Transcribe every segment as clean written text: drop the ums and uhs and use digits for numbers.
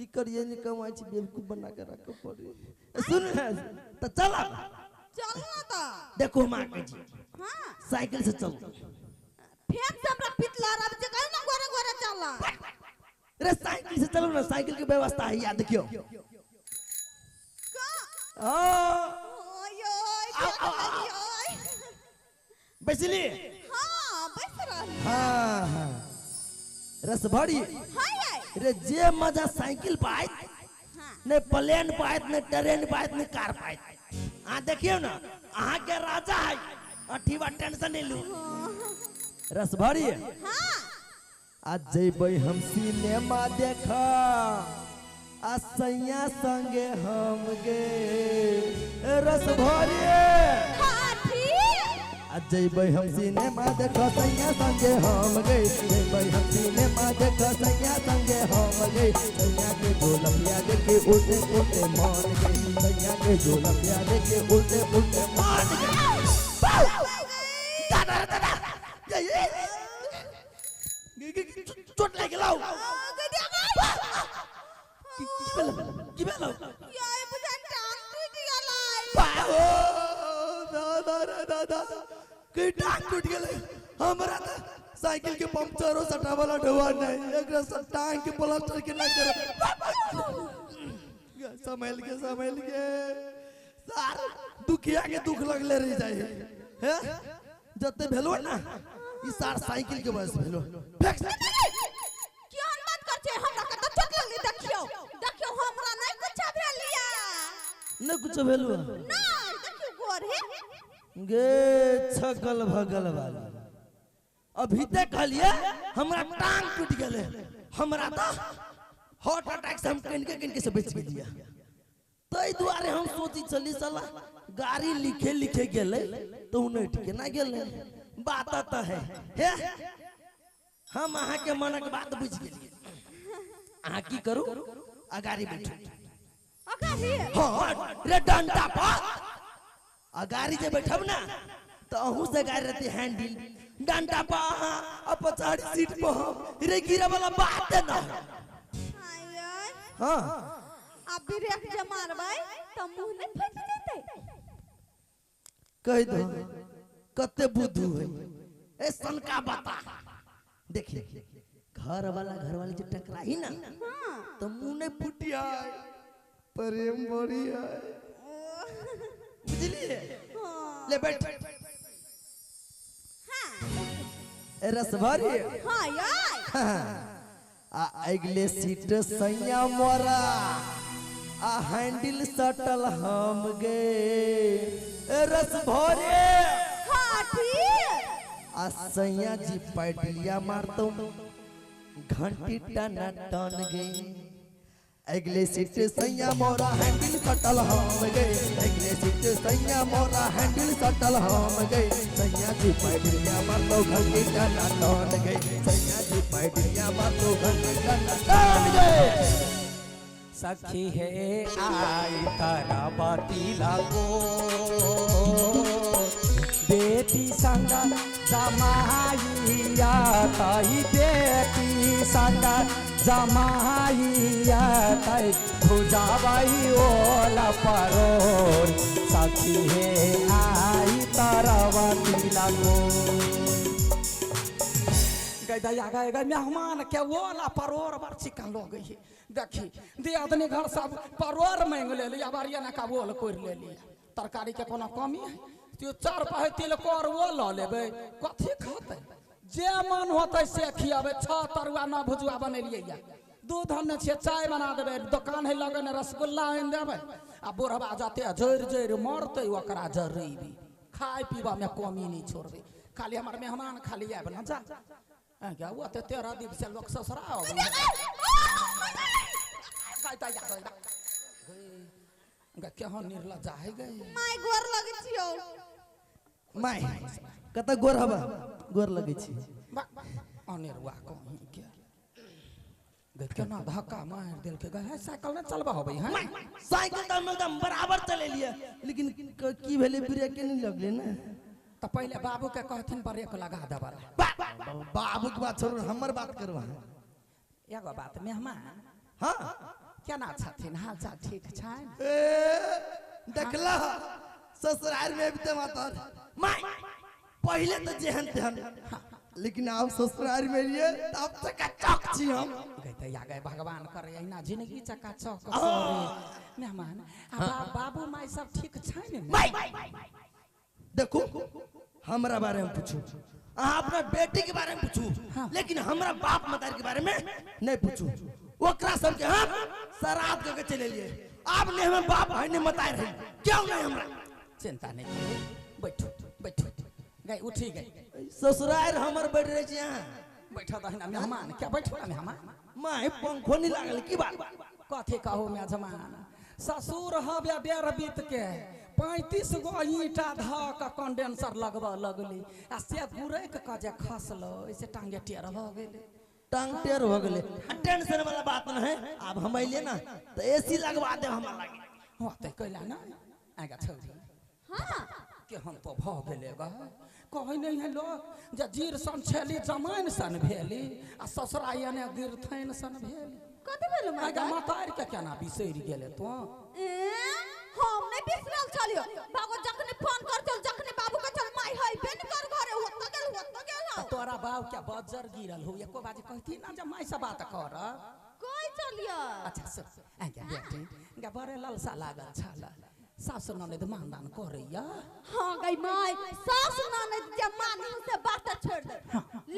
की करिए नहीं कमाई छी बेवकूफ बना के रख पड़ी सुन तो चला चलना ता देखो मां के जी हां साइकिल से चल फेंक से हमरा पितला रब जे कहे ना गोरे गोरे चला रे साइकिल से चलो ना साइकिल की व्यवस्था है याद देखियो का हां ओयो ओयो बैसली हां बैस रह हां हां रस भरी हाय रे जे मजा साइकिल पे आइत ने प्लेन पे आइत ने ट्रेन पे आइत ने कार पे आइत आ देखियो ना अहाँ के राजा है अठीवा टेंशन नहीं लू रस भरी हां आज जइबै हम सिनेमा देखा आ सैया संगे हम गे रस भरी हां ठीक आज जइबै हम सिनेमा देखा सैया संगे हम गे जइबै हम सिनेमा देखा सैया संगे हम गे सैया के ढोलकिया देखे उल्टे उल्टे मान गए सैया के ढोलकिया देखे उल्टे उल्टे मान गए दादा दादा चोट लग गेलौ की भेलौ यार बुझन टांग टूट गेलै दादा दादा की टांग टूट गेलै हमरा त साइकिल के पंक्चरो सटा वाला ढवा नहीं एकरा सब टांग के प्लास्टर के ना कर संभाल के सार दुखिया के दुख लगले रह जाए हैं जते भेलो ना ई सार साइकिल के वजह से भेलो क्यों बात कर छे हमरा के त चोट लगली देखियो देखियो हमरा नहीं कुछ भेलिया न कुछ भेलो नहीं देखियो गोरे गे छगल भगल वाला अभी तक कहलिए हमरा टांग टूट गेले हमरा त हार्ट अटैक से हम किनके से बच गेलिए तई दुआरे हम सोची चली साला गाड़ी लिखे गेले तो नहीं ठीक ना गेले बात त है हे हम अहाँ के मन के बात बुझ गेलिए अहाँ की करू अगाड़ी बैठू अगाड़ी हां रे डंडा पर अगाड़ी जे बैठब ना तो अहू से गाड़ी रहती हैंडल डंडा पर अब पछाड़ी सीट पर हम रे गिरे वाला बात ना हाय हां अब ब्रेक जे मारबै त मुंह नहीं फट जेतै कह दो कते बुद्धू है ए सनका बता देखिए घर वाली जो टकराई ना तो मुंह नहीं फुटिया प्रेम बढ़िया बुझलिए ले बैठ हां ए रस भरी हां यार आ अगले सीट सैया मोरा आ हैंडल सटल हम गे ए रस भरी हां ठीक आ सैया जी पैडलिया मारतो घंटी टना टन गए अगले सीट सैया मोरा हैंडल सटल हम गए अगले सीट सैया मोरा हैंडल सटल हम गए सैया जी पैडलिया मारतो घंटी टना टन गए सैया जी पैडलिया मारतो घंटी टना टन गए सखी है आई तारा बाती लागो बेटी संग जमाइया ताई बेटी संग जमाइया ताई भुजाबाई ओला परोर सखी है आई तारा बाती लागो गैया गए मेहमान के ओला परोर बड़ चिकन लगे है देखी दे आदमी घर सब परोर मांग ले लिया बारिया ना का बोल कोर ले लिया तरकारी के कोनो कमी है त्यो चार पाहे तिल कोर वो ल लेबे कथि खाते जे मन होते से खियाबे छ तरुआ न भुजुआ बनेलिए या दूध हम छे चाय बना देबे दुकान है लगन रसगुल्ला आन देबे आ बोरबा जाते जोर जोर मरते ओकरा जरीबी खाए पीबा में कमी नहीं छोड़बे खाली हमर मेहमान खाली आबे ना जा क्या हुआ ते 13 दिन से लोग ससुरा हो गए कहता या गए क्या हो निर्लज्जा है गए माय गोर लगै छियो माय कत गोर हबा गोर लगै छी अनेरवा को क्या गए केना धक्का मार देल के गए साइकिल न चलबा होबै हैं साइकिल त एकदम बराबर चले लिए लेकिन की भेले ब्रेक नहीं लगले ना तो पहले बाबू के कहथिन ब्रेक लगा देबला बाबू की बात छोड़ हमर बात करवा एगो बात मेहमान हां केना छथिन हाल चाल ठीक छनि देखला ससुराल में भी मातर माय पहले तो जेहन तेहन लेकिन आप ससुराल में रहिए तब चकाचक छी हम गए या गए भगवान करे अहिना जिंदगी चकाचक करे मेहमान बाबू माय सब ठीक छनि माय देखो हमरा बारे में पूछू अहाँ अपना बेटी के बारे में पूछू लेकिन हमरा बाप मतार के बारे में नहीं पूछू ओकरा सब के हम श्राद्ध करके चले लिए आप ने हमें बाप भाई ने मतार है क्यों नहीं हमरा चिंता नहीं करिए बैठो बैठो गए उठी गए ससुराल हमर बैठ रहे छी यहाँ बैठा दहिना मेहमान क्या बैठो ना मेहमान माय पंखो नहीं लागल की बात कथी कहो मेजमान ससुर हबे बेर बीत के 35 गो ईंटा ध के कंडेंसर लगबा लगली आ से गुरैक के जे खसलो ऐसे टांगे टेढ़ भ गेले टांग टेढ़ हो गेले टेंशन वाला बात न है अब हम आइले ना तो एसी लगवा दे हमरा लागे होते कैला ना आगा छोड़ी हां के हम तो भ गेले ग कहै नहीं है लोग जे जीर सन छेली जमाइन सन भेली आ ससुराया ने गिरथैन सन भेली कथि भेलो आगा मतार के केना बिसरि गेले तो हम नहीं बिसरल छलियो बाबू जखने फोन करतल जखने बाबू के चल माई है बेन कर घरे होत गेल तोरा बाबू के बजर गिरल हो एको बाजे कहती ना जे माई से बात कर कोई चलियो अच्छा सर आगे बेटी गा बड़े लालसा लागल छला सासु ननद मानदान करैया हां गई माई सास ननद के मान से बात छोड़ दे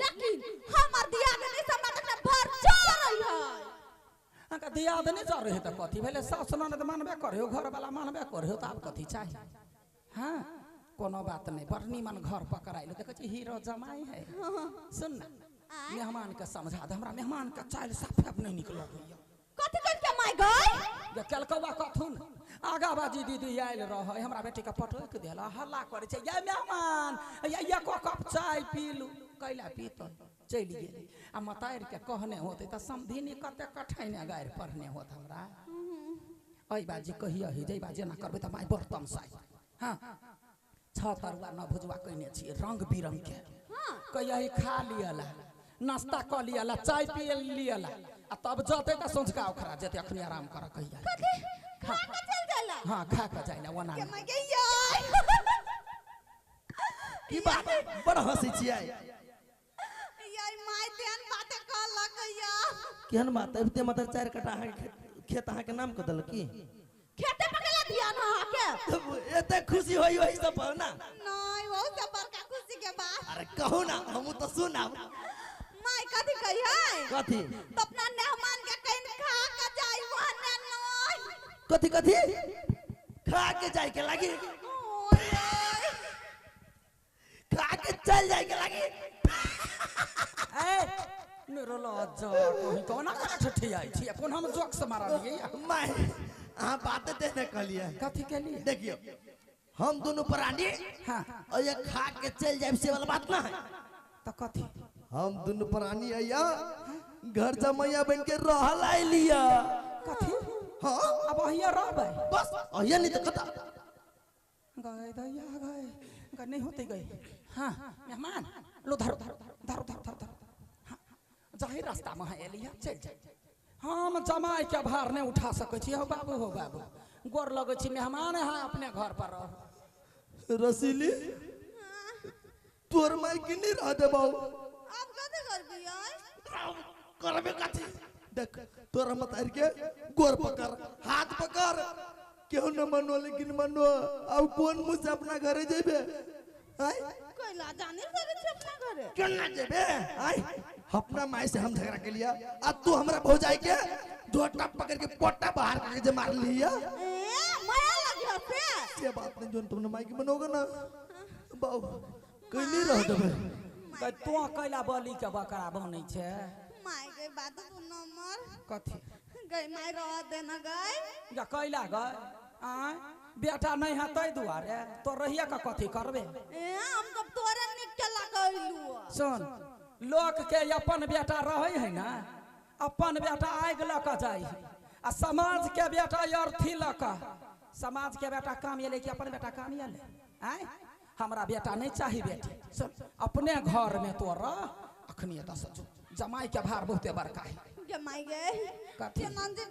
लेकिन हमर दिया ने समय तक भर चल रही है आका दियाद नहीं चल रहे त कथी भेले सासु ननद मानबे करयो घर वाला मानबे करयो त आप कथी चाहिए हां कोनो बात नहीं बरनी मन घर पकड़ाइल देख छी हीरो जमाई है सुन ना मेहमान के समझा दे हमरा मेहमान के चाल साफे अब नहीं निकल गइया कथी कर के माई गई ये कलकवा कथुन आगा बाजी दीदी आइल रह हमरा बेटी के पटोक देला हल्ला करे छै ये मेहमान ये को कप चाय पी लू कैला पीतो चली गेली आ मतार के कहने होते त समधिनी कते कठैने गायर पढ़ने होत हमरा ओइ बाजी कहिया ही जई बाजी ना करबे त माय बर्तन साई हां छ तरुआ न भुजवा कइने छी रंग बिरंग के हां कहिया ही खा लियला नाश्ता क लियला चाय पी लियला आ तब जते त सोचका ओखरा जते अखनी आराम कर कहिया कथी खा के चल जाला हां खा के जाइला वना के मैं गई की बात बड़ हंसी छियै याई माई तेन बाते कह लगैया केहन बात अब ते मतलब 4 कट्ठा है खेत अहाँ के नाम क देल की खेते पकला ध्यान के एते खुशी होई होई सब ना नहीं वो सब बड़का खुशी के बात अरे कहो ना हम तो सुनाब माई कथी कही है कथी तो अपना मेहमान के कहीं खा के जाई वहां नहीं कथी कथी खा के जाए के लागी खा के चल जाए के लागी ए मेरो लज्जा कोही कोना करा ठठी आई छी कोन हम जोक से मारा लिए मैं आ बात देने कहलिए कथी के लिए देखियो हम दोनों प्राणी हां और ये खा के चल जाए से वाला बात ना है त कथी हम दोनों प्राणी आया घर जमैया बन के रहल आइलिया कथी हां अब हिया रहबै बस अहिया नहीं तो कथा गए दैया गए ग नहीं होते गए हां मेहमान लो धर धर धर धर धर धर हां जाहि रास्ता में एलिया चल जाए हम जमाई के भार नहीं उठा सकै छी हो बाबू गोर लगै छी मेहमान है अपने घर पर रह रसीली तोर माई की नहीं रह देबौ अब कथी करबी यार करबे कथी देख तोरा मतार के गोर पकड़ हाथ पकड़ केहू न मनो लेकिन मनो अब कौन मुंह से अपना घरे जेबे आय कैला जाने से अपना घरे क्यों ना जेबे आय अपना माई से हम झगड़ा के लिया अब तू हमरा भौजाई के दो टप पकड़ के पोटा बाहर करके जे मार लिया ए माया लगी हसे ये बात नहीं जोन तुमने माई के मनोगा ना बाऊ कहीं नहीं रह देबे त तो कैला बलि के बकरा बनै छै माई के बात तू नंबर कथी गई माई रह देना गई या कैला गए आ बेटा नहीं है तै दुआरे तो रहिया का कथी करबे ए हम तो तोरे निक के लगैलु सुन लोक के अपन बेटा रहै है ना अपन बेटा आग ल के जाई आ समाज के बेटा अर्थी ल के समाज के बेटा काम ये ले कि अपन बेटा काम ये ले आय हमरा बेटा नहीं चाहिए बेटी सुन अपने घर में तो रह अखनी त जमाई के भार बहुते बड़का है के माई गए कथी के नंदी